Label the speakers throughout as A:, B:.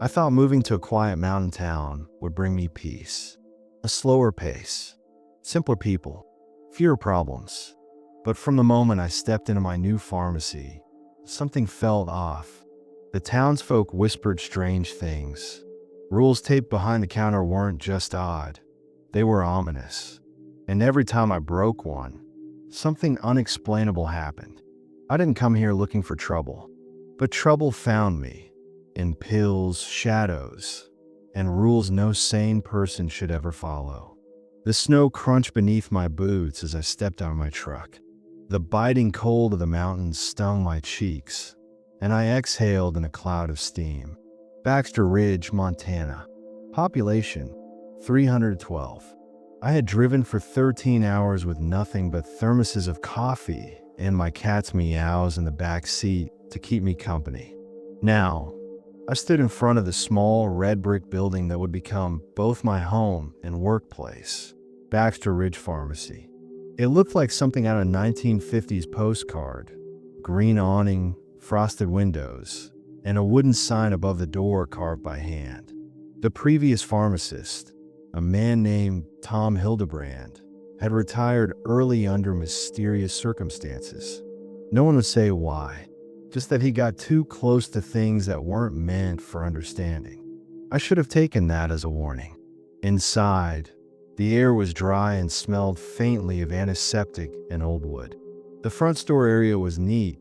A: I thought moving to a quiet mountain town would bring me peace. A slower pace, simpler people, fewer problems. But from the moment I stepped into my new pharmacy, something felt off. The townsfolk whispered strange things. Rules taped behind the counter weren't just odd, they were ominous. And every time I broke one, something unexplainable happened. I didn't come here looking for trouble, but trouble found me in pills, shadows, and rules no sane person should ever follow. The snow crunched beneath my boots as I stepped out of my truck. The biting cold of the mountains stung my cheeks, and I exhaled in a cloud of steam. Baxter Ridge, Montana. Population 312. I had driven for 13 hours with nothing but thermoses of coffee and my cat's meows in the back seat to keep me company. Now, I stood in front of the small red brick building that would become both my home and workplace, Baxter Ridge Pharmacy. It looked like something out of a 1950s postcard. Green awning, frosted windows, and a wooden sign above the door carved by hand. The previous pharmacist, a man named Tom Hildebrand, had retired early under mysterious circumstances. No one would say why, just that he got too close to things that weren't meant for understanding. I should have taken that as a warning. Inside, the air was dry and smelled faintly of antiseptic and old wood. The front store area was neat,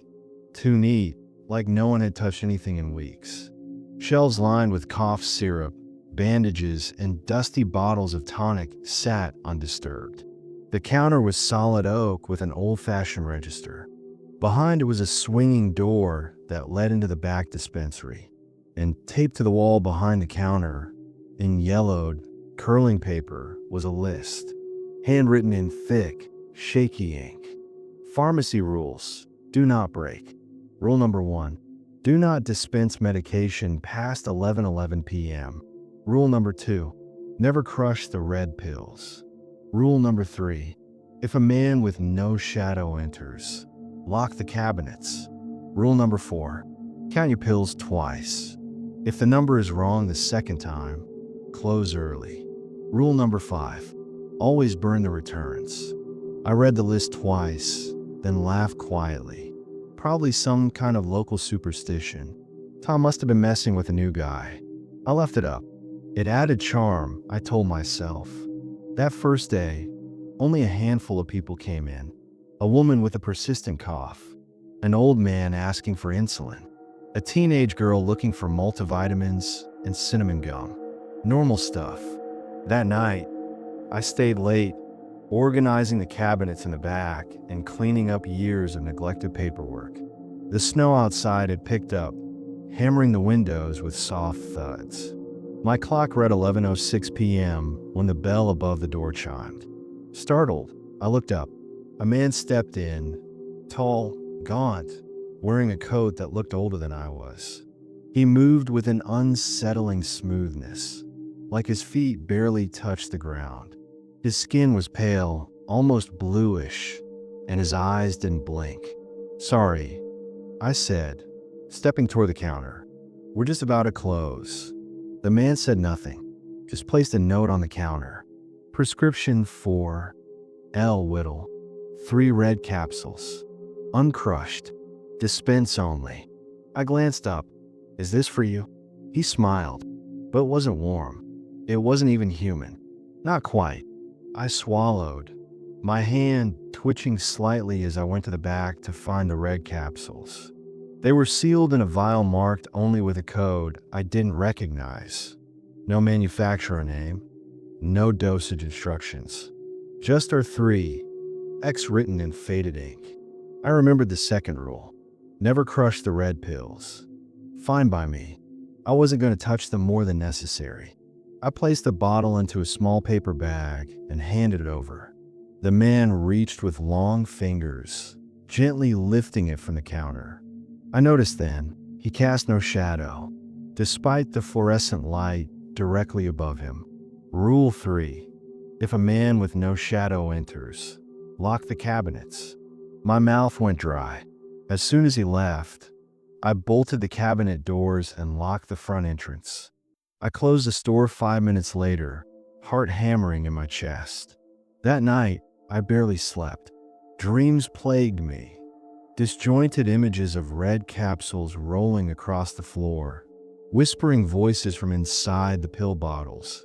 A: too neat, like no one had touched anything in weeks. Shelves lined with cough syrup, bandages, and dusty bottles of tonic sat undisturbed. The counter was solid oak with an old-fashioned register. Behind it was a swinging door that led into the back dispensary, and taped to the wall behind the counter, in yellowed, curling paper, was a list, handwritten in thick, shaky ink. Pharmacy rules: do not break. Rule number 1, do not dispense medication past 11:11 p.m. Rule number 2, never crush the red pills. Rule number 3, if a man with no shadow enters, lock the cabinets. Rule number 4, count your pills twice. If the number is wrong the second time, close early. Rule number 5, always burn the returns. I read the list twice, then laughed quietly. Probably some kind of local superstition. Tom must have been messing with a new guy. I left it up. It added charm, I told myself. That first day, only a handful of people came in. A woman with a persistent cough, an old man asking for insulin, a teenage girl looking for multivitamins and cinnamon gum. Normal stuff. That night, I stayed late, organizing the cabinets in the back and cleaning up years of neglected paperwork. The snow outside had picked up, hammering the windows with soft thuds. My clock read 11:06 p.m. when the bell above the door chimed. Startled, I looked up. A man stepped in, tall, gaunt, wearing a coat that looked older than I was. He moved with an unsettling smoothness, like his feet barely touched the ground. His skin was pale, almost bluish, and his eyes didn't blink. Sorry, I said, stepping toward the counter. We're just about to close. The man said nothing, just placed a note on the counter. Prescription for L. Whittle. 3 red capsules. Uncrushed. Dispense only. I glanced up. Is this for you? He smiled, but it wasn't warm. It wasn't even human. Not quite. I swallowed, my hand twitching slightly as I went to the back to find the red capsules. They were sealed in a vial marked only with a code I didn't recognize. No manufacturer name, no dosage instructions. Just our 3, X written in faded ink. I remembered the second rule: never crush the red pills. Fine by me. I wasn't going to touch them more than necessary. I placed the bottle into a small paper bag and handed it over. The man reached with long fingers, gently lifting it from the counter. I noticed then, he cast no shadow, despite the fluorescent light directly above him. Rule 3, if a man with no shadow enters, lock the cabinets. My mouth went dry. As soon as he left, I bolted the cabinet doors and locked the front entrance. I closed the store 5 minutes later, heart hammering in my chest. That night, I barely slept. Dreams plagued me. Disjointed images of red capsules rolling across the floor, whispering voices from inside the pill bottles,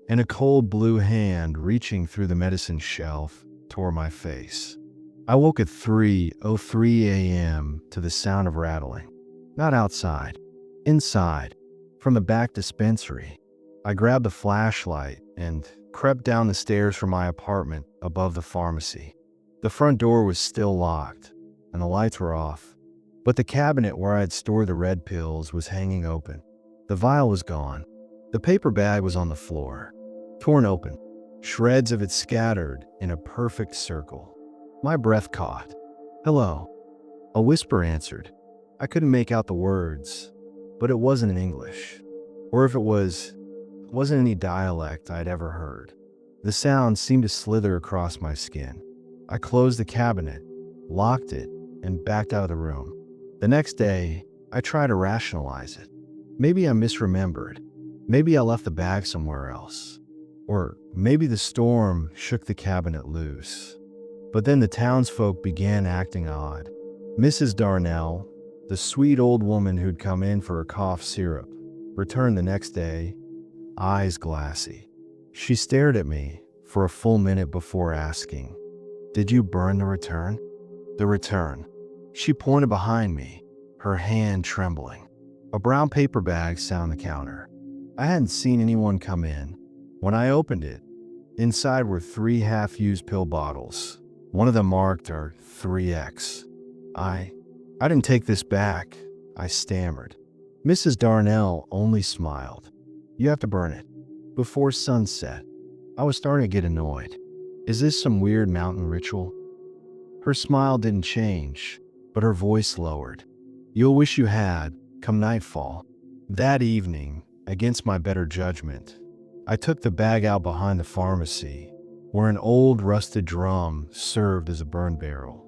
A: and a cold blue hand reaching through the medicine shelf tore my face. I woke at 3:03 a.m. to the sound of rattling. Not outside, inside, from the back dispensary. I grabbed a flashlight and crept down the stairs from my apartment above the pharmacy. The front door was still locked, and the lights were off, but the cabinet where I had stored the red pills was hanging open. The vial was gone. The paper bag was on the floor, torn open, shreds of it scattered in a perfect circle. My breath caught. "Hello," a whisper answered. I couldn't make out the words, but it wasn't in English. Or if it was, it wasn't any dialect I'd ever heard. The sound seemed to slither across my skin. I closed the cabinet, locked it, and backed out of the room. The next day, I tried to rationalize it. Maybe I misremembered. Maybe I left the bag somewhere else. Or maybe the storm shook the cabinet loose. But then the townsfolk began acting odd. Mrs. Darnell, the sweet old woman who'd come in for her cough syrup, returned the next day, eyes glassy. She stared at me for a full minute before asking, "Did you burn the return?" The return. She pointed behind me, her hand trembling. A brown paper bag sat on the counter. I hadn't seen anyone come in. When I opened it, inside were 3 half-used pill bottles. One of them marked our 3X. I didn't take this back, I stammered. Mrs. Darnell only smiled. "You have to burn it before sunset." I was starting to get annoyed. Is this some weird mountain ritual? Her smile didn't change, but her voice lowered. "You'll wish you had, come nightfall." That evening, against my better judgment, I took the bag out behind the pharmacy, where an old rusted drum served as a burn barrel.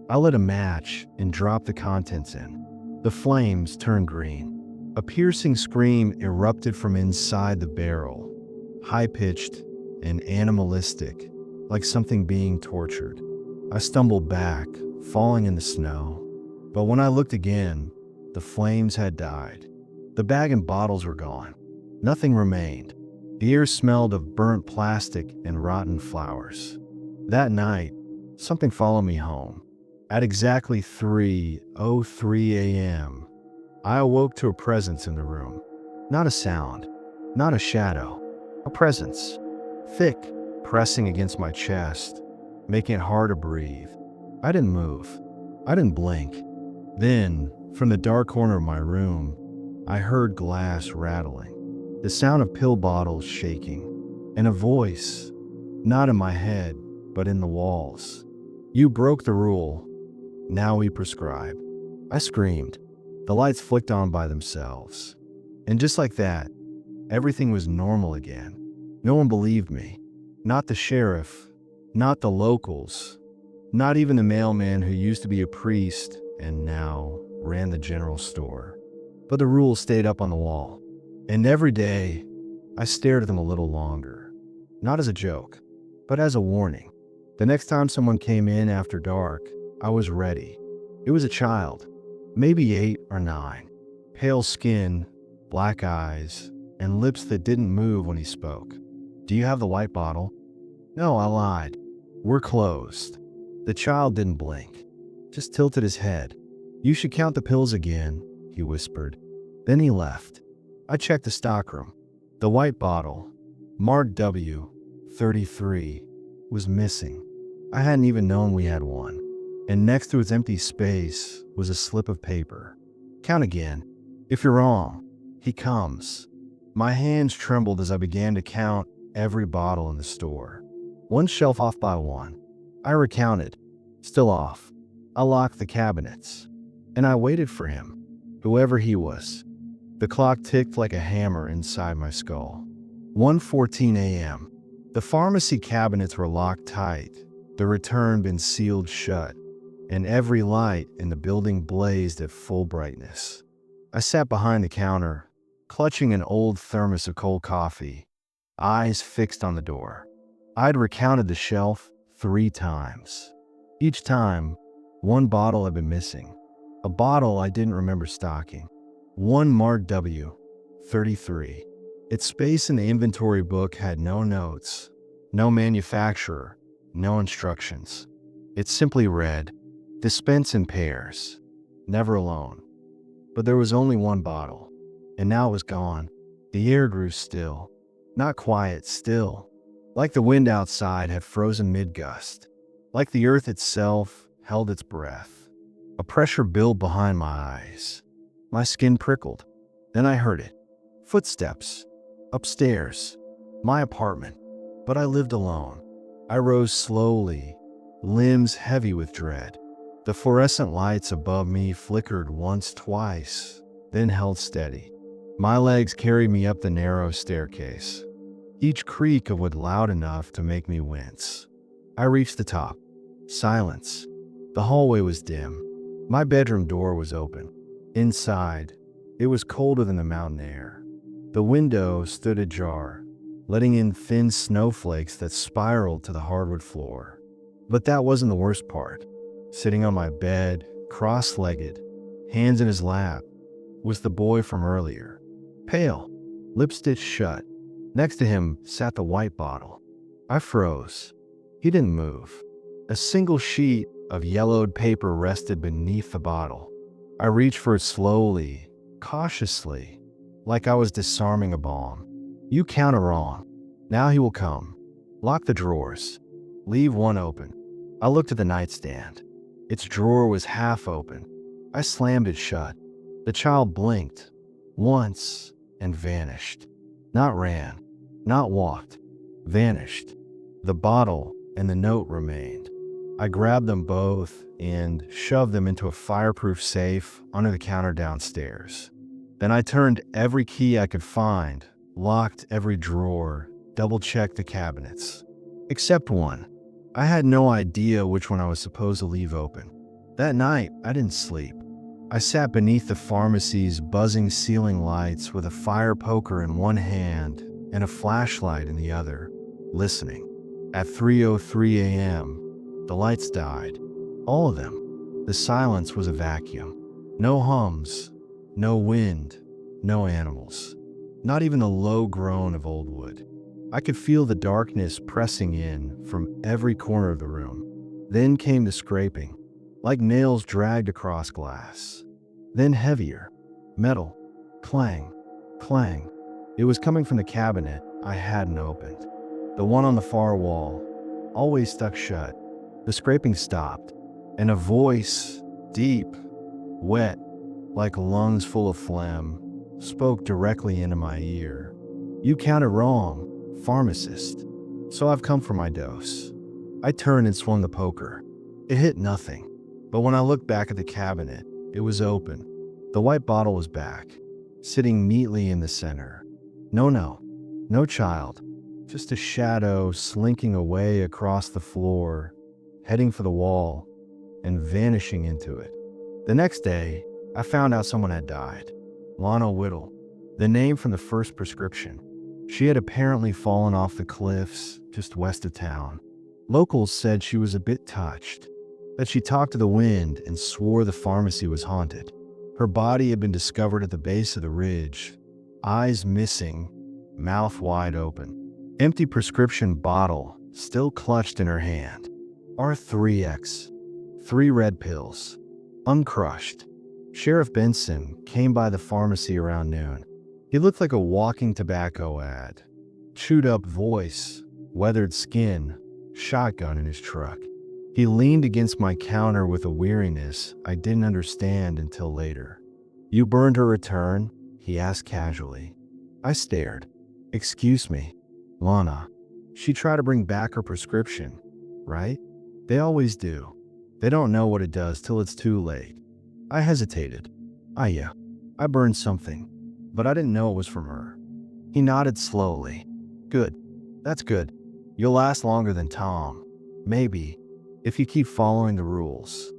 A: I lit a match and dropped the contents in. The flames turned green. A piercing scream erupted from inside the barrel, high-pitched and animalistic, like something being tortured. I stumbled back, falling in the snow. But when I looked again, the flames had died. The bag and bottles were gone. Nothing remained. The air smelled of burnt plastic and rotten flowers. That night, something followed me home. At exactly 3:03 a.m., I awoke to a presence in the room. Not a sound, not a shadow, a presence. Thick, pressing against my chest, making it hard to breathe. I didn't move. I didn't blink. Then, from the dark corner of my room, I heard glass rattling, the sound of pill bottles shaking, and a voice, not in my head, but in the walls. "You broke the rule. Now we prescribe." I screamed. The lights flicked on by themselves. And just like that, everything was normal again. No one believed me. Not the sheriff, not the locals, not even the mailman who used to be a priest and now ran the general store. But the rules stayed up on the wall. And every day, I stared at them a little longer. Not as a joke, but as a warning. The next time someone came in after dark, I was ready. It was a child, maybe 8 or 9. Pale skin, black eyes, and lips that didn't move when he spoke. "Do you have the white bottle?" "No," I lied. "We're closed." The child didn't blink, just tilted his head. "You should count the pills again," he whispered. Then he left. I checked the stockroom. The white bottle, marked W33, was missing. I hadn't even known we had one. And next to its empty space was a slip of paper. "Count again. If you're wrong, he comes." My hands trembled as I began to count every bottle in the store. One shelf off by one. I recounted. Still off. I locked the cabinets. And I waited for him, whoever he was. The clock ticked like a hammer inside my skull. 1:14 a.m. The pharmacy cabinets were locked tight, the return been sealed shut, and every light in the building blazed at full brightness. I sat behind the counter, clutching an old thermos of cold coffee, eyes fixed on the door. I'd recounted the shelf 3 times. Each time, one bottle had been missing. A bottle I didn't remember stocking. One marked W, 33. Its space in the inventory book had no notes, no manufacturer, no instructions. It simply read, "Dispense in pairs, never alone." But there was only one bottle, and now it was gone. The air grew still. Not quiet, still. Like the wind outside had frozen mid-gust. Like the earth itself held its breath. A pressure built behind my eyes. My skin prickled. Then I heard it. Footsteps. Upstairs. My apartment. But I lived alone. I rose slowly, limbs heavy with dread. The fluorescent lights above me flickered once, twice, then held steady. My legs carried me up the narrow staircase, each creak of wood loud enough to make me wince. I reached the top. Silence. The hallway was dim. My bedroom door was open. Inside, it was colder than the mountain air. The window stood ajar, letting in thin snowflakes that spiraled to the hardwood floor. But that wasn't the worst part. Sitting on my bed, cross-legged, hands in his lap, was the boy from earlier. Pale, lips stitched shut. Next to him sat the white bottle. I froze. He didn't move. A single sheet of yellowed paper rested beneath the bottle. I reached for it slowly, cautiously, like I was disarming a bomb. "You counted wrong. Now he will come. Lock the drawers. Leave one open." I looked at the nightstand. Its drawer was half open. I slammed it shut. The child blinked once and vanished. Not ran, not walked, vanished. The bottle and the note remained. I grabbed them both and shoved them into a fireproof safe under the counter downstairs. Then I turned every key I could find, locked every drawer, double-checked the cabinets. Except one. I had no idea which one I was supposed to leave open. That night, I didn't sleep. I sat beneath the pharmacy's buzzing ceiling lights with a fire poker in one hand and a flashlight in the other, listening. At 3:03 a.m., the lights died. All of them. The silence was a vacuum. No hums, no wind, no animals. Not even the low groan of old wood. I could feel the darkness pressing in from every corner of the room. Then came the scraping, like nails dragged across glass. Then heavier. Metal. Clang. Clang. It was coming from the cabinet I hadn't opened. The one on the far wall, always stuck shut. The scraping stopped, and a voice, deep, wet, like lungs full of phlegm, spoke directly into my ear. "You counted wrong, Pharmacist. So I've come for my dose." I turned and swung the poker. It hit nothing. But when I looked back at the cabinet, it was open. The white bottle was back, sitting neatly in the center. No child. Just a shadow slinking away across the floor, heading for the wall, and vanishing into it. The next day, I found out someone had died. Lana Whittle, the name from the first prescription. She had apparently fallen off the cliffs just west of town. Locals said she was a bit touched, that she talked to the wind and swore the pharmacy was haunted. Her body had been discovered at the base of the ridge, eyes missing, mouth wide open. Empty prescription bottle still clutched in her hand. R3X, 3 red pills, uncrushed. Sheriff Benson came by the pharmacy around noon. He looked like a walking tobacco ad. Chewed up voice, weathered skin, shotgun in his truck. He leaned against my counter with a weariness I didn't understand until later. "You burned her return?" he asked casually. I stared. "Excuse me, Lana. She tried to bring back her prescription, right? They always do. They don't know what it does till it's too late." I hesitated. Yeah, I burned something, but I didn't know it was from her." He nodded slowly. "Good. That's good. You'll last longer than Tom. Maybe, if you keep following the rules."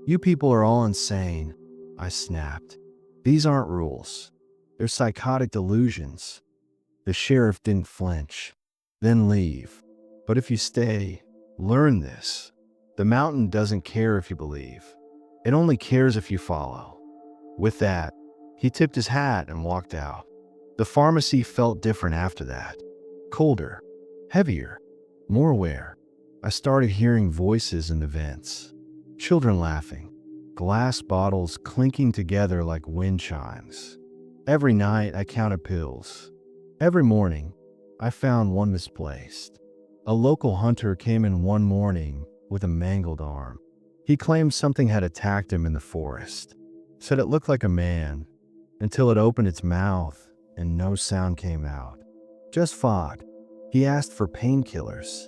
A: "You people are all insane," I snapped. These aren't rules. They're psychotic delusions. The sheriff didn't flinch, then leave. But if you stay, learn this. The mountain doesn't care if you believe. It only cares if you follow. With that, he tipped his hat and walked out. The pharmacy felt different after that. Colder, heavier, more aware. I started hearing voices in the vents. Children laughing. Glass bottles clinking together like wind chimes. Every night I counted pills. Every morning, I found one misplaced. A local hunter came in one morning with a mangled arm. He claimed something had attacked him in the forest. Said it looked like a man, until it opened its mouth and no sound came out. Just fog. He asked for painkillers.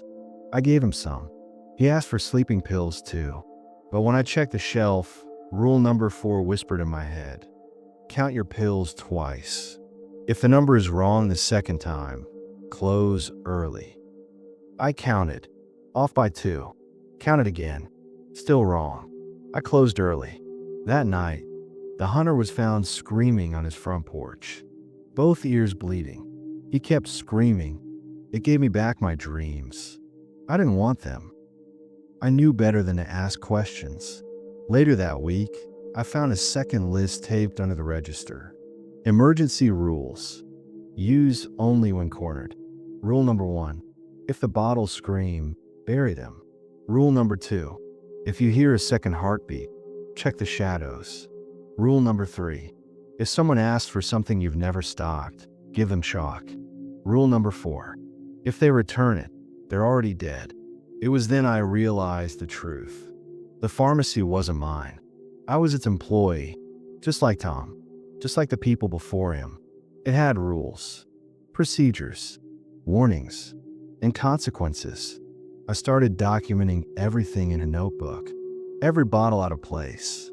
A: I gave him some. He asked for sleeping pills too. But when I checked the shelf, rule number 4 whispered in my head. Count your pills twice. If the number is wrong the second time, close early. I counted. Off by 2. Counted again. Still wrong. I closed early. That night, the hunter was found screaming on his front porch. Both ears bleeding. He kept screaming. It gave me back my dreams. I didn't want them. I knew better than to ask questions. Later that week, I found a second list taped under the register. Emergency rules. Use only when cornered. Rule number 1. If the bottles scream, bury them. Rule number 2. If you hear a second heartbeat, check the shadows. Rule number 3. If someone asks for something you've never stocked, give them chalk. Rule number 4. If they return it, they're already dead. It was then I realized the truth. The pharmacy wasn't mine. I was its employee, just like Tom, just like the people before him. It had rules, procedures, warnings, and consequences. I started documenting everything in a notebook. Every bottle out of place.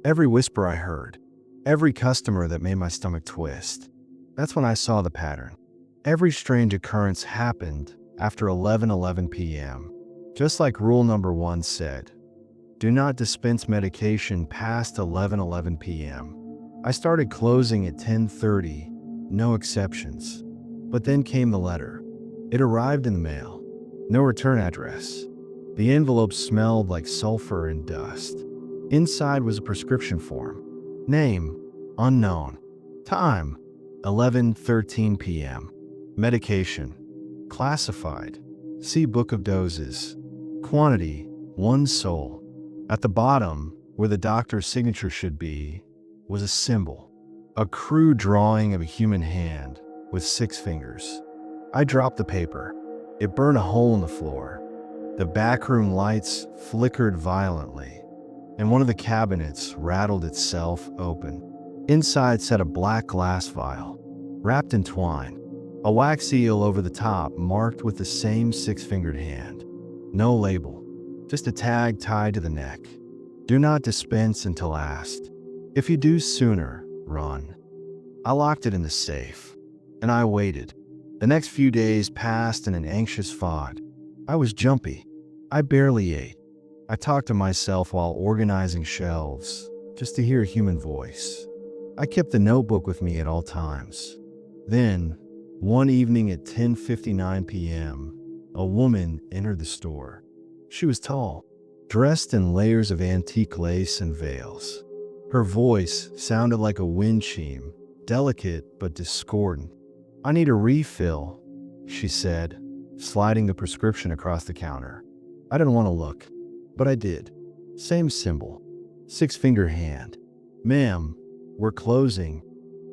A: Every whisper I heard. Every customer that made my stomach twist. That's when I saw the pattern. Every strange occurrence happened after 11:11 p.m. Just like rule number 1 said. Do not dispense medication past 11:11 p.m. I started closing at 10:30, no exceptions. But then came the letter. It arrived in the mail. No return address. The envelope smelled like sulfur and dust. Inside was a prescription form. Name, unknown. Time, 11:13 p.m. Medication, classified. See Book of Doses. Quantity, 1 sol. At the bottom, where the doctor's signature should be, was a symbol. A crude drawing of a human hand with 6 fingers. I dropped the paper. It burned a hole in the floor. The backroom lights flickered violently, and one of the cabinets rattled itself open. Inside sat a black glass vial, wrapped in twine. A wax seal over the top marked with the same 6-fingered hand. No label, just a tag tied to the neck. Do not dispense until asked. If you do sooner, run. I locked it in the safe, and I waited. The next few days passed in an anxious fog. I was jumpy. I barely ate. I talked to myself while organizing shelves, just to hear a human voice. I kept the notebook with me at all times. Then, one evening at 10:59 p.m., a woman entered the store. She was tall, dressed in layers of antique lace and veils. Her voice sounded like a wind chime, delicate but discordant. I need a refill, she said, sliding the prescription across the counter. I didn't want to look, but I did. Same symbol, 6-finger hand. Ma'am, we're closing,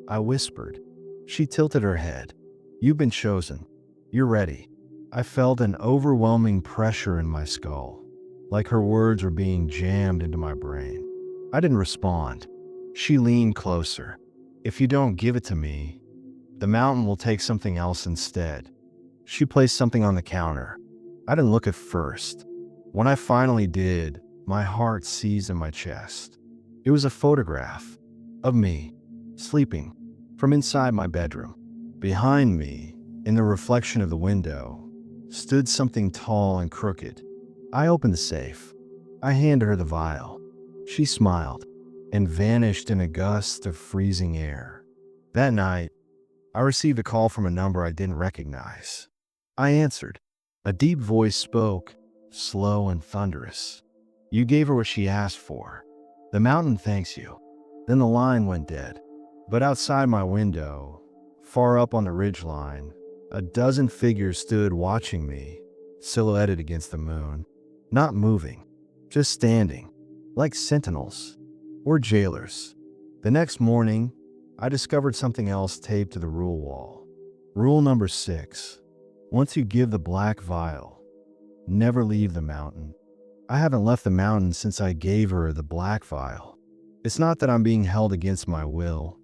A: I whispered. She tilted her head. You've been chosen. You're ready. I felt an overwhelming pressure in my skull, like her words were being jammed into my brain. I didn't respond. She leaned closer. If you don't give it to me, the mountain will take something else instead. She placed something on the counter. I didn't look at first. When I finally did, my heart seized in my chest. It was a photograph of me, sleeping, from inside my bedroom. Behind me, in the reflection of the window, stood something tall and crooked. I opened the safe. I handed her the vial. She smiled. and vanished in a gust of freezing air. That night, I received a call from a number I didn't recognize. I answered. A deep voice spoke, slow and thunderous. "You gave her what she asked for. The mountain thanks you." Then the line went dead. But outside my window, far up on the ridgeline, a dozen figures stood watching me, silhouetted against the moon, not moving, just standing, like sentinels or jailers. The next morning, I discovered something else taped to the rule wall. Rule number 6. Once you give the black vial, never leave the mountain. I haven't left the mountain since I gave her the black vial. It's not that I'm being held against my will.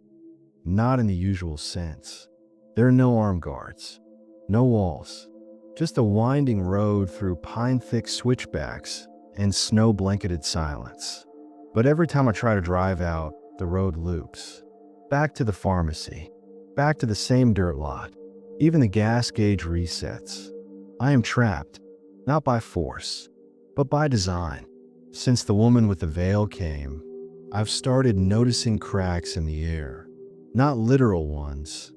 A: Not in the usual sense. There are no armed guards, no walls, just a winding road through pine-thick switchbacks and snow-blanketed silence. But every time I try to drive out, the road loops. Back to the pharmacy, back to the same dirt lot. Even the gas gauge resets. I am trapped, not by force, but by design. Since the woman with the veil came, I've started noticing cracks in the air. Not literal ones,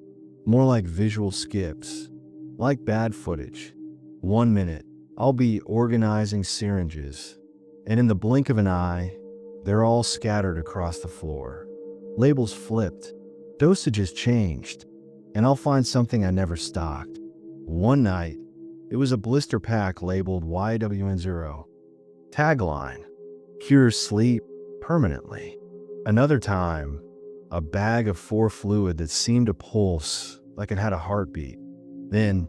A: more like visual skips, like bad footage. 1 minute, I'll be organizing syringes, and in the blink of an eye, they're all scattered across the floor. Labels flipped, dosages changed, and I'll find something I never stocked. One night, it was a blister pack labeled YWN0. Tagline, cures sleep permanently. Another time, a bag of 4 fluid that seemed to pulse like it had a heartbeat. Then,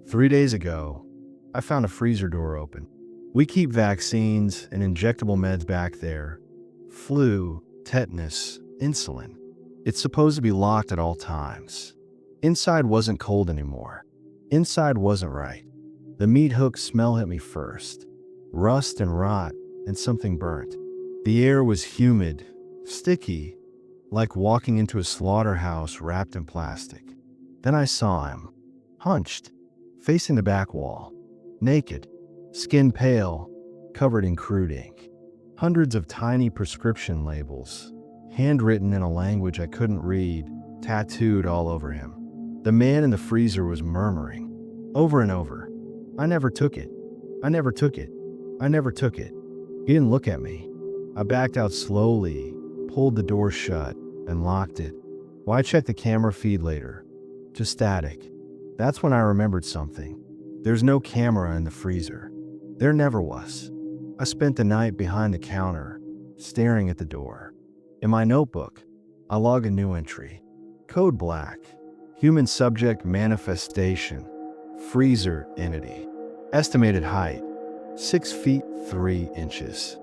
A: 3 days ago, I found a freezer door open. We keep vaccines and injectable meds back there. Flu, tetanus, insulin. It's supposed to be locked at all times. Inside wasn't cold anymore. Inside wasn't right. The meat hook smell hit me first. Rust and rot and something burnt. The air was humid, sticky, like walking into a slaughterhouse wrapped in plastic. Then I saw him, hunched, facing the back wall, naked, skin pale, covered in crude ink. Hundreds of tiny prescription labels, handwritten in a language I couldn't read, tattooed all over him. The man in the freezer was murmuring, over and over, "I never took it. I never took it. I never took it." He didn't look at me. I backed out slowly, pulled the door shut, and locked it. Why check the camera feed later? Just static. That's when I remembered something. There's no camera in the freezer. There never was. I spent the night behind the counter, staring at the door. In my notebook, I log a new entry. Code black. Human subject manifestation. Freezer entity. Estimated height, 6 feet 3 inches.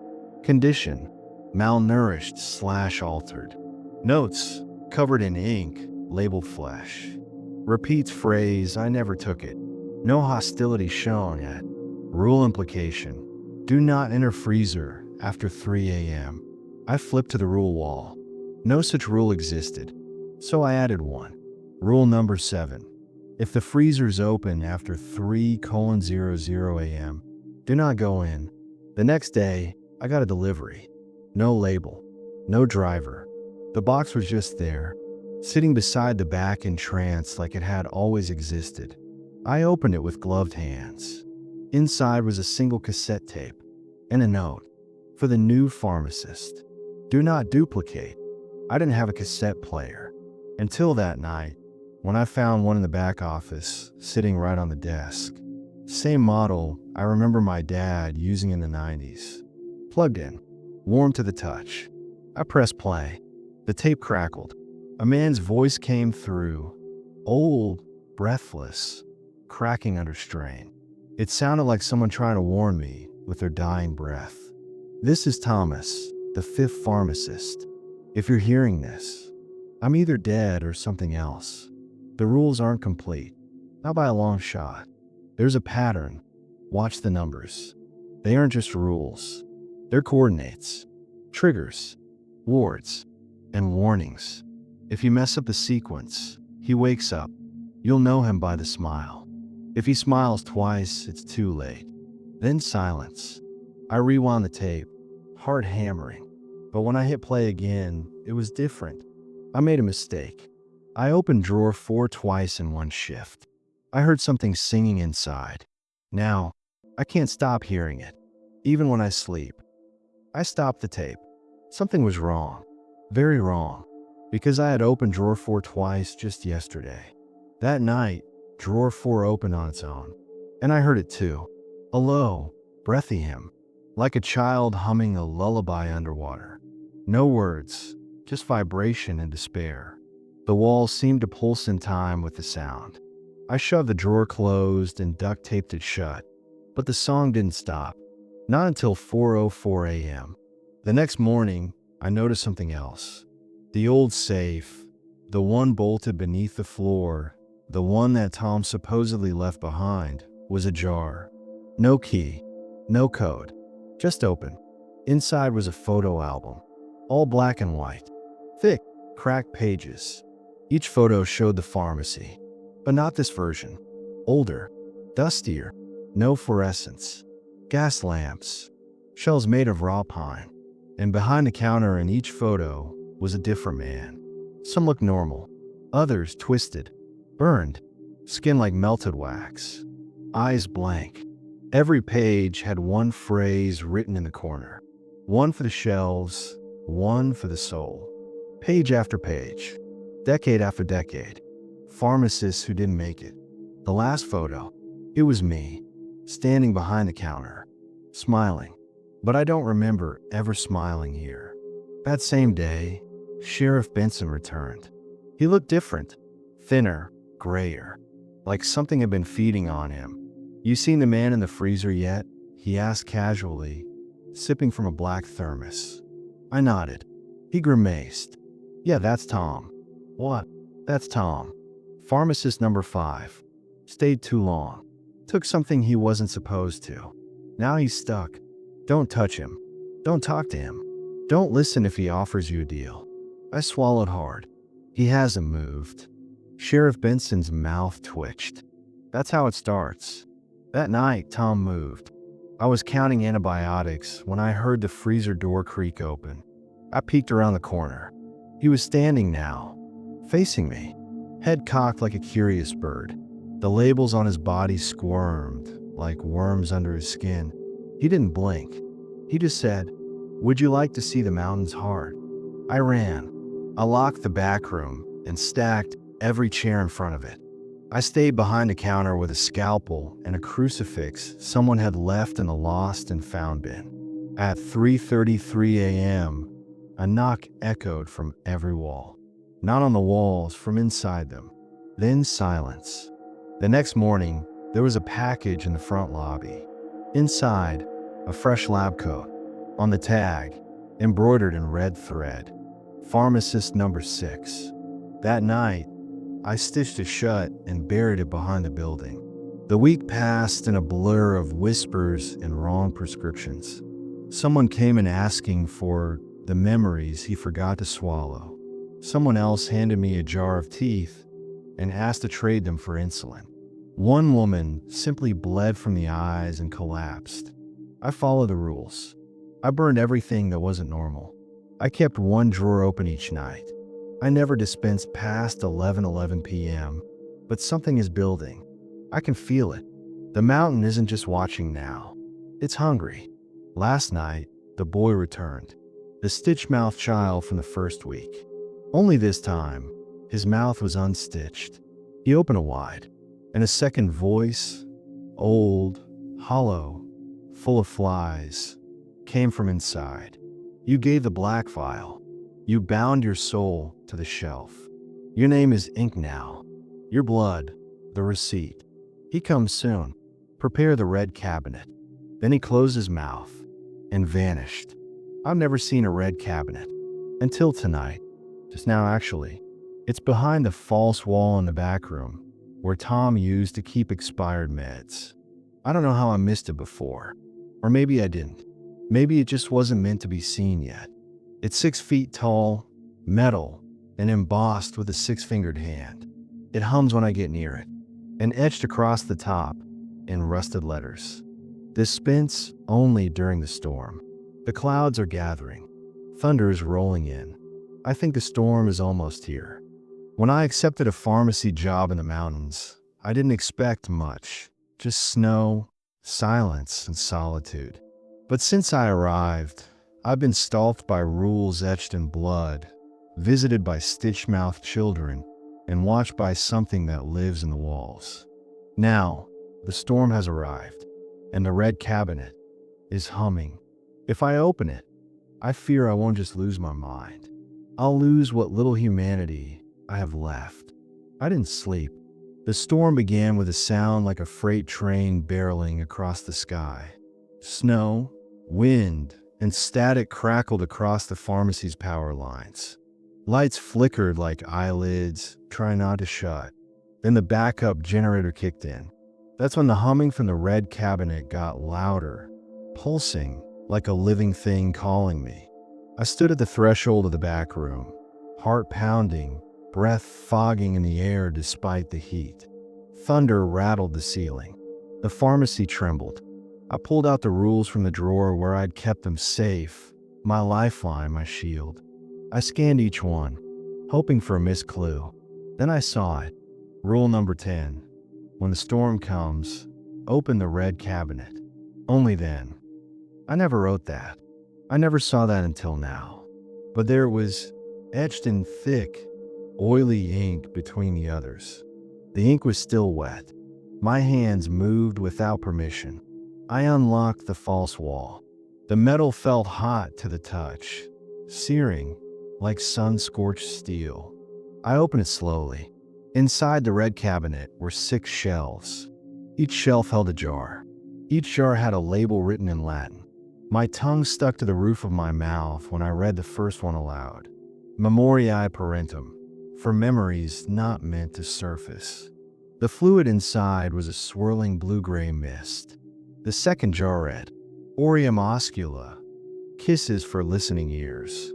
A: Condition, malnourished/altered. Notes, covered in ink, labeled flesh. Repeats phrase, "I never took it." No hostility shown yet. Rule implication, do not enter freezer after 3 a.m. I flipped to the rule wall. No such rule existed, so I added one. Rule number 7. If the freezer's open after 3:00 a.m., do not go in. The next day, I got a delivery. No label, no driver. The box was just there, sitting beside the back in trance like it had always existed. I opened it with gloved hands. Inside was a single cassette tape and a note. For the new pharmacist. Do not duplicate. I didn't have a cassette player. Until that night, when I found one in the back office, sitting right on the desk. Same model I remember my dad using in the 90s. Plugged in, warm to the touch. I pressed play. The tape crackled. A man's voice came through, old, breathless, cracking under strain. It sounded like someone trying to warn me with their dying breath. "This is Thomas, the 5th pharmacist. If you're hearing this, I'm either dead or something else. The rules aren't complete, not by a long shot. There's a pattern. Watch the numbers. They aren't just rules. They're coordinates, triggers, wards, and warnings. If you mess up the sequence, he wakes up. You'll know him by the smile. If he smiles twice, it's too late. Then silence. I rewound the tape, heart hammering. But when I hit play again, it was different. I made a mistake. I opened drawer 4 twice in one shift. I heard something singing inside. Now, I can't stop hearing it, even when I sleep. I stopped the tape. Something was wrong. Very wrong. Because I had opened drawer 4 twice just yesterday. That night, drawer 4 opened on its own. And I heard it too. A low, breathy hymn. Like a child humming a lullaby underwater. No words, just vibration and despair. The walls seemed to pulse in time with the sound. I shoved the drawer closed and duct taped it shut. But the song didn't stop. Not until 4:04 a.m. The next morning, I noticed something else. The old safe, the one bolted beneath the floor, the one that Tom supposedly left behind, was ajar. No key, no code, just open. Inside was a photo album, all black and white, thick, cracked pages. Each photo showed the pharmacy, but not this version. Older, dustier, no fluorescence, gas lamps, shelves made of raw pine. And behind the counter in each photo was a different man. Some looked normal, others twisted, burned, skin like melted wax, eyes blank. Every page had one phrase written in the corner. One for the shelves, one for the soul. Page after page, decade after decade. Pharmacists who didn't make it. The last photo, it was me, standing behind the counter, smiling. But I don't remember ever smiling here. That same day, Sheriff Benson returned. He looked different, thinner, grayer, like something had been feeding on him. "You seen the man in the freezer yet?" he asked casually, sipping from a black thermos. I nodded. He grimaced. "Yeah, that's Tom." "What?" "That's Tom. Pharmacist number 5. Stayed too long. Took something he wasn't supposed to. Now he's stuck. Don't touch him. Don't talk to him. Don't listen if he offers you a deal." I swallowed hard. He hasn't moved. Sheriff Benson's mouth twitched. That's how it starts. That night, Tom moved. I was counting antibiotics when I heard the freezer door creak open. I peeked around the corner. He was standing now, facing me, head cocked like a curious bird. The labels on his body squirmed like worms under his skin. He didn't blink. He just said, "Would you like to see the mountain's heart?" I ran. I locked the back room and stacked every chair in front of it. I stayed behind the counter with a scalpel and a crucifix someone had left in the lost and found bin. At 3:33 a.m., a knock echoed from every wall. Not on the walls, from inside them. Then silence. The next morning, there was a package in the front lobby. Inside, a fresh lab coat. On the tag, embroidered in red thread, Pharmacist number 6. That night, I stitched it shut and buried it behind the building. The week passed in a blur of whispers and wrong prescriptions. Someone came in asking for the memories he forgot to swallow. Someone else handed me a jar of teeth and asked to trade them for insulin. One woman simply bled from the eyes and collapsed. I followed the rules. I burned everything that wasn't normal. I kept one drawer open each night. I never dispensed past 11:11 p.m., but something is building. I can feel it. The mountain isn't just watching now. It's hungry. Last night, the boy returned. The stitch-mouthed child from the first week. Only this time, his mouth was unstitched. He opened it wide, and a second voice, old, hollow, full of flies, came from inside. "You gave the black vial. You bound your soul to the shelf. Your name is ink now. Your blood, the receipt. He comes soon. Prepare the red cabinet." Then he closed his mouth and vanished. I've never seen a red cabinet. Until tonight. Just now, actually. It's behind the false wall in the back room, where Tom used to keep expired meds. I don't know how I missed it before. Or maybe I didn't. Maybe it just wasn't meant to be seen yet. It's 6 feet tall, metal, and embossed with a 6-fingered hand. It hums when I get near it, and etched across the top in rusted letters. Dispense only during the storm. The clouds are gathering. Thunder is rolling in. I think the storm is almost here. When I accepted a pharmacy job in the mountains, I didn't expect much. Just snow, silence, and solitude. But since I arrived, I've been stalked by rules etched in blood, visited by stitch-mouthed children, and watched by something that lives in the walls. Now, the storm has arrived, and the red cabinet is humming. If I open it, I fear I won't just lose my mind. I'll lose what little humanity I have left. I didn't sleep. The storm began with a sound like a freight train barreling across the sky. Snow, wind, and static crackled across the pharmacy's power lines. Lights flickered like eyelids, trying not to shut. Then the backup generator kicked in. That's when the humming from the red cabinet got louder, pulsing like a living thing calling me. I stood at the threshold of the back room, heart pounding, breath fogging in the air despite the heat. Thunder rattled the ceiling. The pharmacy trembled. I pulled out the rules from the drawer where I'd kept them safe, my lifeline, my shield. I scanned each one, hoping for a missed clue. Then I saw it. Rule number 10. When the storm comes, open the red cabinet. Only then. I never wrote that. I never saw that until now. But there it was, etched in thick, oily ink between the others. The ink was still wet. My hands moved without permission. I unlocked the false wall. The metal felt hot to the touch, searing like sun-scorched steel. I opened it slowly. Inside the red cabinet were 6 shelves. Each shelf held a jar. Each jar had a label written in Latin. My tongue stuck to the roof of my mouth when I read the first one aloud. Memoriae parentum, for memories not meant to surface. The fluid inside was a swirling blue-gray mist. The second jar read, Aureum oscula, kisses for listening ears.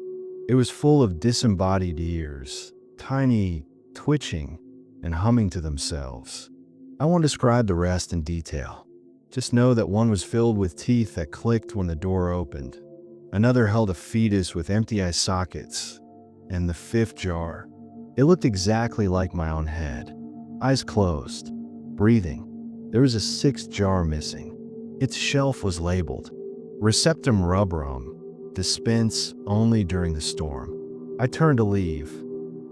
A: It was full of disembodied ears, tiny, twitching, and humming to themselves. I won't describe the rest in detail. Just know that one was filled with teeth that clicked when the door opened. Another held a fetus with empty eye sockets. And the 5th jar, it looked exactly like my own head. Eyes closed, breathing. There was a 6th jar missing. Its shelf was labeled, Receptum rubrum, dispense only during the storm. I turned to leave,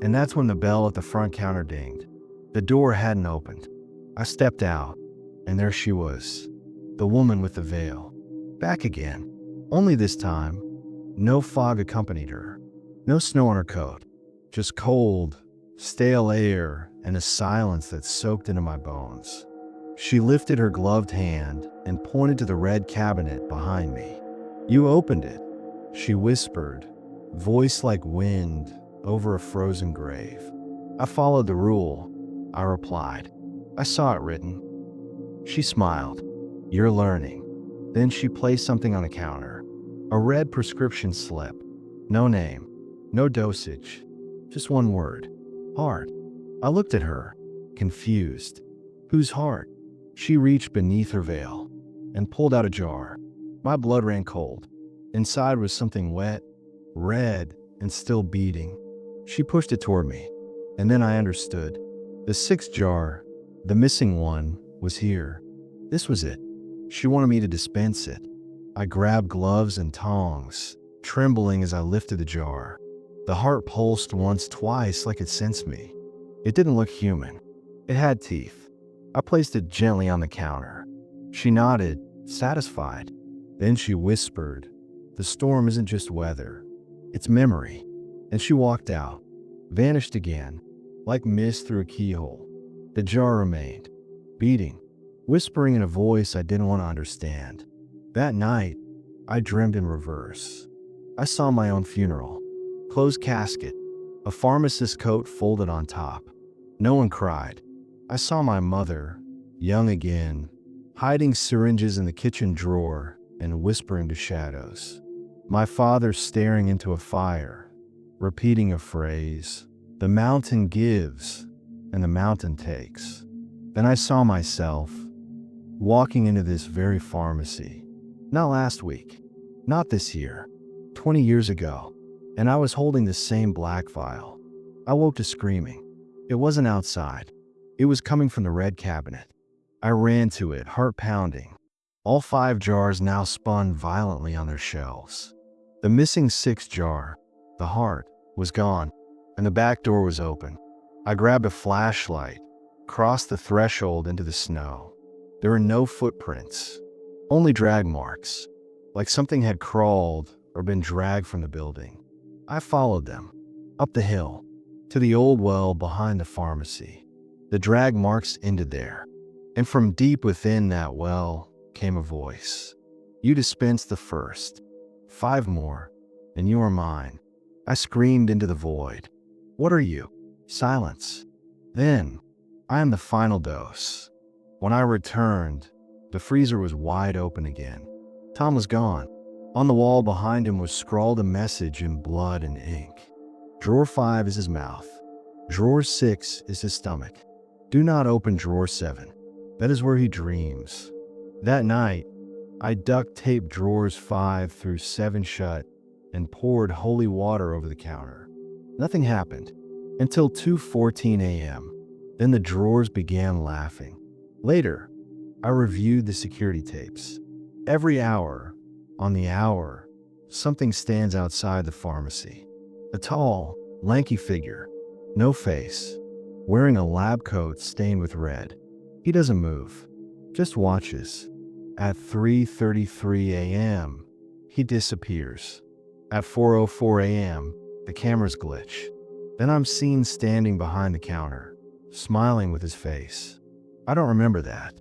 A: and that's when the bell at the front counter dinged. The door hadn't opened. I stepped out, and there she was, the woman with the veil. Back again. Only this time, no fog accompanied her. No snow on her coat. Just cold, stale air and a silence that soaked into my bones. She lifted her gloved hand and pointed to the red cabinet behind me. You opened it, she whispered, voice like wind over a frozen grave. I followed the rule, I replied. I saw it written. She smiled. You're learning. Then she placed something on the counter. A red prescription slip. No name, no dosage, just one word. Heart. I looked at her, confused. Whose heart? She reached beneath her veil and pulled out a jar. My blood ran cold. Inside was something wet, red, and still beating. She pushed it toward me, and then I understood. The 6th jar, the missing one, was here. This was it. She wanted me to dispense it. I grabbed gloves and tongs, trembling as I lifted the jar. The heart pulsed once, twice, like it sensed me. It didn't look human. It had teeth. I placed it gently on the counter. She nodded, satisfied. Then she whispered, the storm isn't just weather, it's memory. And she walked out, vanished again, like mist through a keyhole. The jar remained, beating, whispering in a voice I didn't want to understand. That night, I dreamed in reverse. I saw my own funeral. Closed casket, a pharmacist's coat folded on top. No one cried. I saw my mother, young again, hiding syringes in the kitchen drawer and whispering to shadows. My father staring into a fire, repeating a phrase, the mountain gives and the mountain takes. Then I saw myself walking into this very pharmacy. Not last week, not this year, 20 years ago. and I was holding the same black vial. I woke to screaming. It wasn't outside. It was coming from the red cabinet. I ran to it, heart pounding. All 5 jars now spun violently on their shelves. The missing 6th jar, the heart, was gone, and the back door was open. I grabbed a flashlight, crossed the threshold into the snow. There were no footprints, only drag marks, like something had crawled or been dragged from the building. I followed them, up the hill, to the old well behind the pharmacy. The drag marks ended there, and from deep within that well came a voice. "You dispensed the first. 5 more, and you are mine." I screamed into the void. "What are you?" Silence. Then, "I am the final dose." When I returned, the freezer was wide open again. Tom was gone. On the wall behind him was scrawled a message in blood and ink. Drawer 5 is his mouth. Drawer 6 is his stomach. Do not open drawer 7. That is where he dreams. That night, I duct taped drawers 5 through 7 shut and poured holy water over the counter. Nothing happened until 2:14 a.m. Then the drawers began laughing. Later, I reviewed the security tapes. Every hour, on the hour, something stands outside the pharmacy. A tall, lanky figure, no face, wearing a lab coat stained with red. He doesn't move, just watches. At 3:33 a.m., he disappears. At 4:04 a.m., the cameras glitch. Then I'm seen standing behind the counter, smiling with his face. I don't remember that.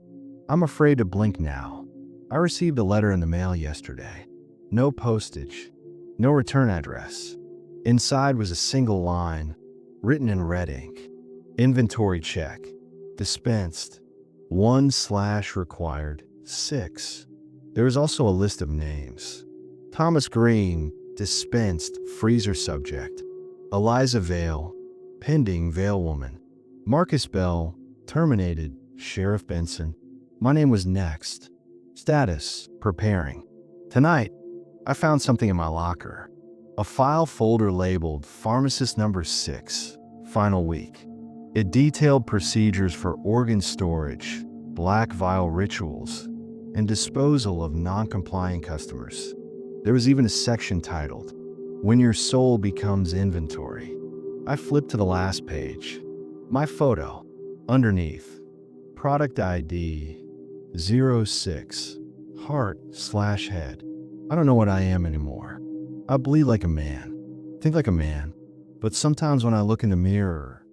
A: I'm afraid to blink now. I received a letter in the mail yesterday. No postage, no return address. Inside was a single line, written in red ink. Inventory check. Dispensed. 1/required 6. There was also a list of names. Thomas Green, dispensed, freezer subject. Eliza Vale, pending, Vale woman. Marcus Bell, terminated, Sheriff Benson. My name was next. Status, preparing. Tonight, I found something in my locker. A file folder labeled Pharmacist number 6, final week. It detailed procedures for organ storage, black vial rituals, and disposal of non-compliant customers. There was even a section titled, When Your Soul Becomes Inventory. I flipped to the last page. My photo. Underneath. Product ID 06. Heart/head. I don't know what I am anymore. I bleed like a man. Think like a man. But sometimes when I look in the mirror,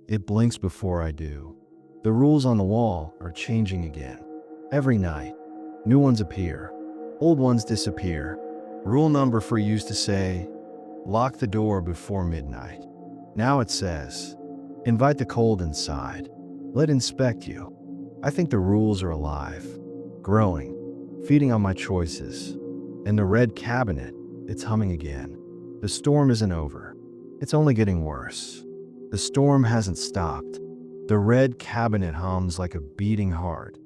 A: it blinks before I do. The rules on the wall are changing again. Every night, new ones appear. Old ones disappear. Rule number 4 used to say, lock the door before midnight. Now it says, invite the cold inside. Let inspect you. I think the rules are alive, growing, feeding on my choices. In the red cabinet, it's humming again. The storm isn't over. It's only getting worse. The storm hasn't stopped. The red cabinet hums like a beating heart,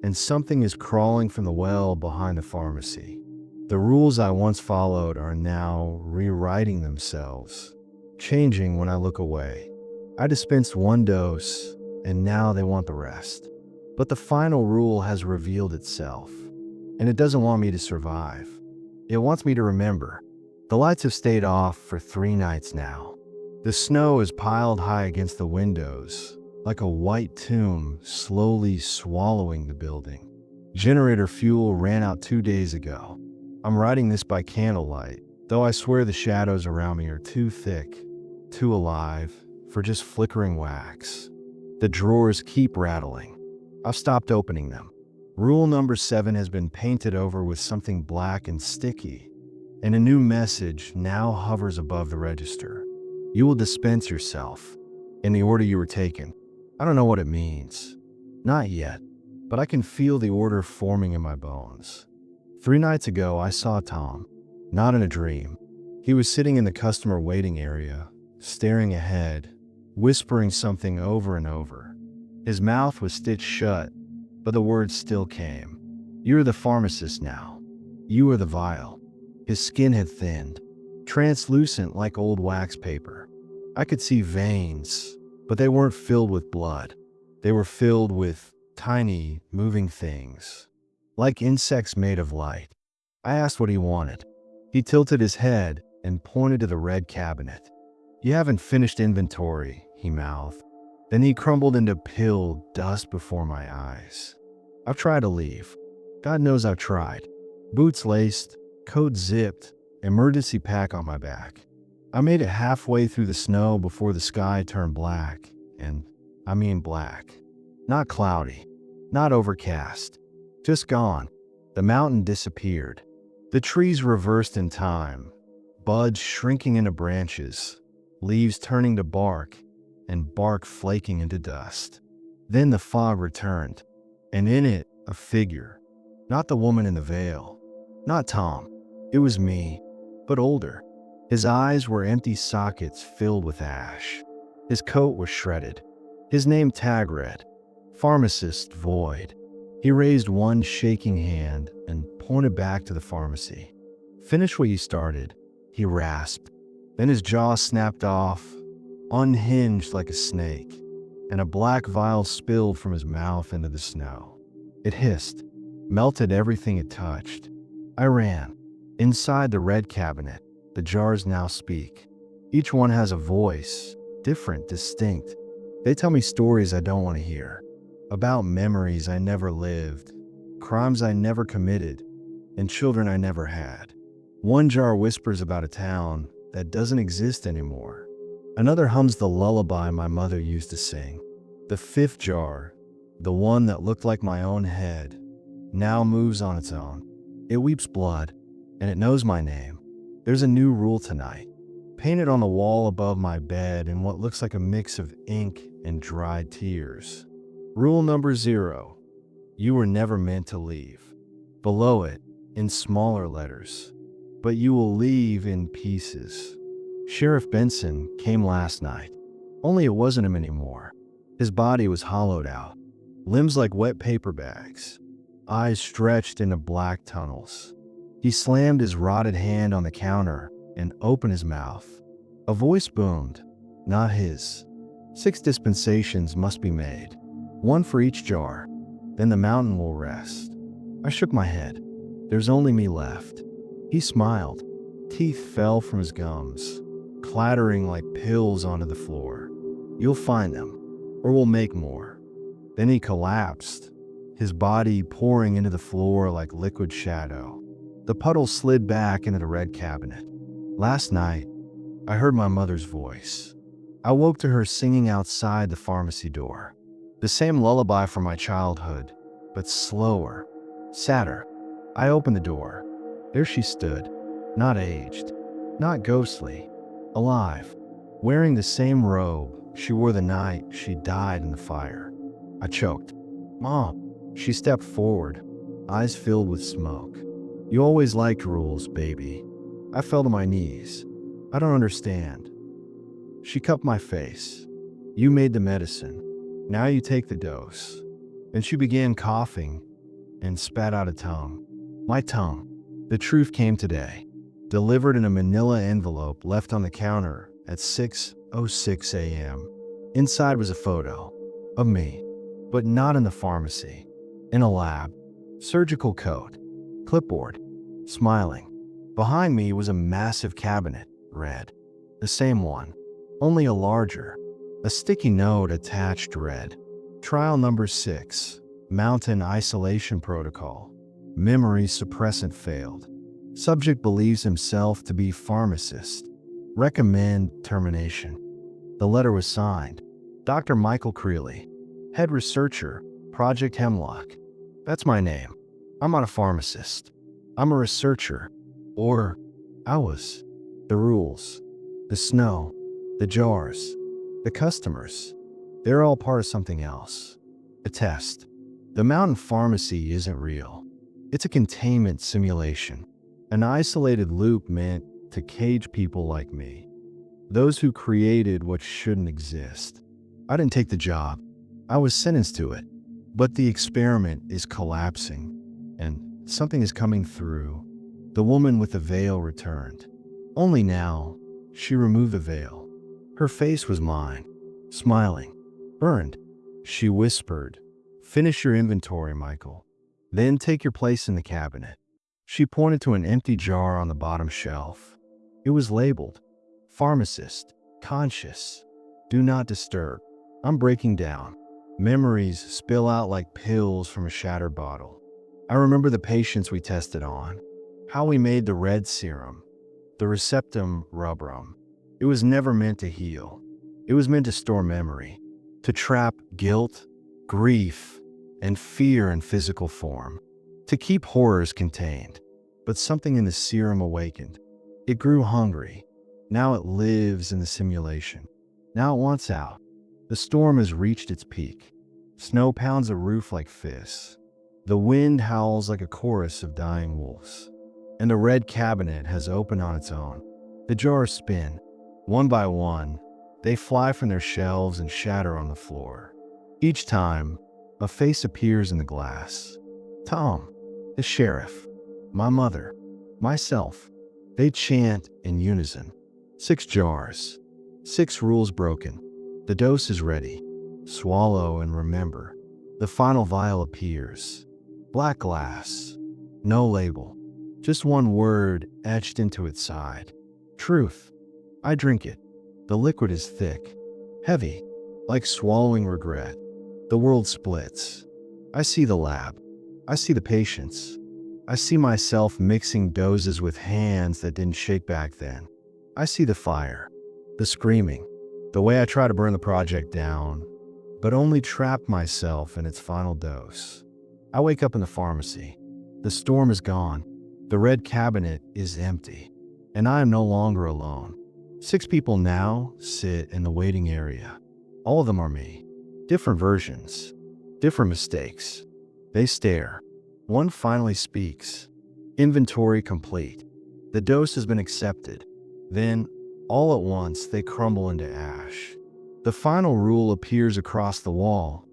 A: and something is crawling from the well behind the pharmacy. The rules I once followed are now rewriting themselves, changing when I look away. I dispensed 1 dose, and now they want the rest. But the final rule has revealed itself, and it doesn't want me to survive. It wants me to remember. The lights have stayed off for 3 nights now. The snow is piled high against the windows, like a white tomb slowly swallowing the building. Generator fuel ran out 2 days ago. I'm writing this by candlelight, though I swear the shadows around me are too thick, too alive, for just flickering wax. The drawers keep rattling. I've stopped opening them. Rule number 7 has been painted over with something black and sticky, and a new message now hovers above the register. You will dispense yourself, in the order you were taken. I don't know what it means. Not yet, but I can feel the order forming in my bones. 3 nights ago, I saw Tom, not in a dream. He was sitting in the customer waiting area, staring ahead, whispering something over and over. His mouth was stitched shut, but the words still came. You're the pharmacist now. You are the vial. His skin had thinned, translucent like old wax paper. I could see veins, but they weren't filled with blood. They were filled with tiny, moving things, like insects made of light. I asked what he wanted. He tilted his head and pointed to the red cabinet. "You haven't finished inventory," he mouthed. Then he crumbled into pill dust before my eyes. I've tried to leave. God knows I've tried. Boots laced, coat zipped, emergency pack on my back. I made it halfway through the snow before the sky turned black, and I mean black. Not cloudy, not overcast, just gone. The mountain disappeared. The trees reversed in time, buds shrinking into branches, leaves turning to bark, and bark flaking into dust. Then the fog returned, and in it, a figure. Not the woman in the veil, not Tom. It was me, but older. His eyes were empty sockets filled with ash. His coat was shredded. His name tag read, Pharmacist Void. He raised one shaking hand and pointed back to the pharmacy. "Finish what you started," he rasped. Then his jaw snapped off, unhinged like a snake, and a black vial spilled from his mouth into the snow. It hissed, melted everything it touched. I ran. Inside the red cabinet, the jars now speak. Each one has a voice, different, distinct. They tell me stories I don't want to hear, about memories I never lived, crimes I never committed, and children I never had. One jar whispers about a town that doesn't exist anymore. Another hums the lullaby my mother used to sing. The fifth jar, the one that looked like my own head, now moves on its own. It weeps blood, and it knows my name. There's a new rule tonight, painted on the wall above my bed in what looks like a mix of ink and dried tears. Rule number 0, you were never meant to leave. Below it, in smaller letters, but you will leave in pieces. Sheriff Benson came last night, only it wasn't him anymore. His body was hollowed out, limbs like wet paper bags, eyes stretched into black tunnels. He slammed his rotted hand on the counter and opened his mouth. A voice boomed, not his. 6 dispensations must be made, 1 for each jar. Then the mountain will rest. I shook my head. There's only me left. He smiled. Teeth fell from his gums, clattering like pills onto the floor. You'll find them, or we'll make more. Then he collapsed, his body pouring into the floor like liquid shadow. The puddle slid back into the red cabinet. Last night, I heard my mother's voice. I woke to her singing outside the pharmacy door. The same lullaby from my childhood, but slower, sadder. I opened the door. There she stood, not aged, not ghostly, alive, wearing the same robe she wore the night she died in the fire. I choked. "Mom." She stepped forward, eyes filled with smoke. "You always liked rules, baby." I fell to my knees. "I don't understand." She cupped my face. "You made the medicine. Now you take the dose." And she began coughing and spat out a tongue. My tongue. The truth came today, delivered in a manila envelope left on the counter at 6:06 a.m. Inside was a photo of me, but not in the pharmacy, in a lab, surgical coat, clipboard, smiling. Behind me was a massive cabinet, red, the same one, only a larger. A sticky note attached read, Trial number 6, Mountain Isolation Protocol. Memory suppressant failed. Subject believes himself to be pharmacist. Recommend termination. The letter was signed, Dr. Michael Creeley, head researcher, Project Hemlock. That's my name. I'm not a pharmacist. I'm a researcher. Or I was. The rules, the snow, the jars, the customers, they're all part of something else. A test. The mountain pharmacy isn't real. It's a containment simulation, an isolated loop meant to cage people like me, those who created what shouldn't exist. I didn't take the job. I was sentenced to it. But the experiment is collapsing, and something is coming through. The woman with the veil returned. Only now, she removed the veil. Her face was mine, smiling. Burned, she whispered. Finish your inventory, Michael. Then take your place in the cabinet. She pointed to an empty jar on the bottom shelf. It was labeled, Pharmacist, Conscious, Do Not Disturb. I'm breaking down. Memories spill out like pills from a shattered bottle. I remember the patients we tested on, how we made the red serum, the receptum rubrum. It was never meant to heal. It was meant to store memory, to trap guilt, grief, and fear in physical form, to keep horrors contained. But something in the serum awakened. It grew hungry. Now it lives in the simulation. Now it wants out. The storm has reached its peak. Snow pounds the roof like fists. The wind howls like a chorus of dying wolves. And the red cabinet has opened on its own. The jars spin. One by one, they fly from their shelves and shatter on the floor. Each time, a face appears in the glass. Tom, the sheriff, my mother, myself. They chant in unison. 6 jars. 6 rules broken. The dose is ready. Swallow and remember. The final vial appears. Black glass. No label. Just one word etched into its side. Truth. I drink it. The liquid is thick, heavy, like swallowing regret. The world splits. I see the lab. I see the patients. I see myself mixing doses with hands that didn't shake back then. I see the fire, the screaming, the way I try to burn the project down, but only trap myself in its final dose. I wake up in the pharmacy. The storm is gone. The red cabinet is empty, and I am no longer alone. 6 people now sit in the waiting area. All of them are me. Different versions, different mistakes. They stare. One finally speaks. Inventory complete. The dose has been accepted. Then, all at once, they crumble into ash. The final rule appears across the wall,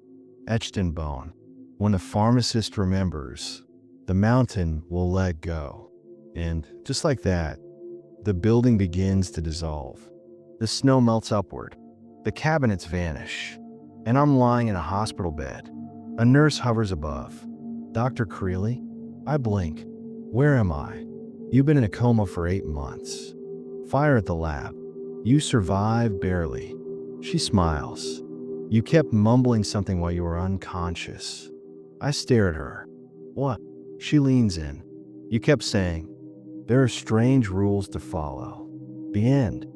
A: etched in bone. When the pharmacist remembers, the mountain will let go. And just like that, the building begins to dissolve. The snow melts upward. The cabinets vanish. And I'm lying in a hospital bed. A nurse hovers above. Dr. Creeley? I blink. Where am I? You've been in a coma for 8 months. Fire at the lab. You survived barely. She smiles. You kept mumbling something while you were unconscious. I stare at her. What? She leans in. You kept saying, there are strange rules to follow. The end.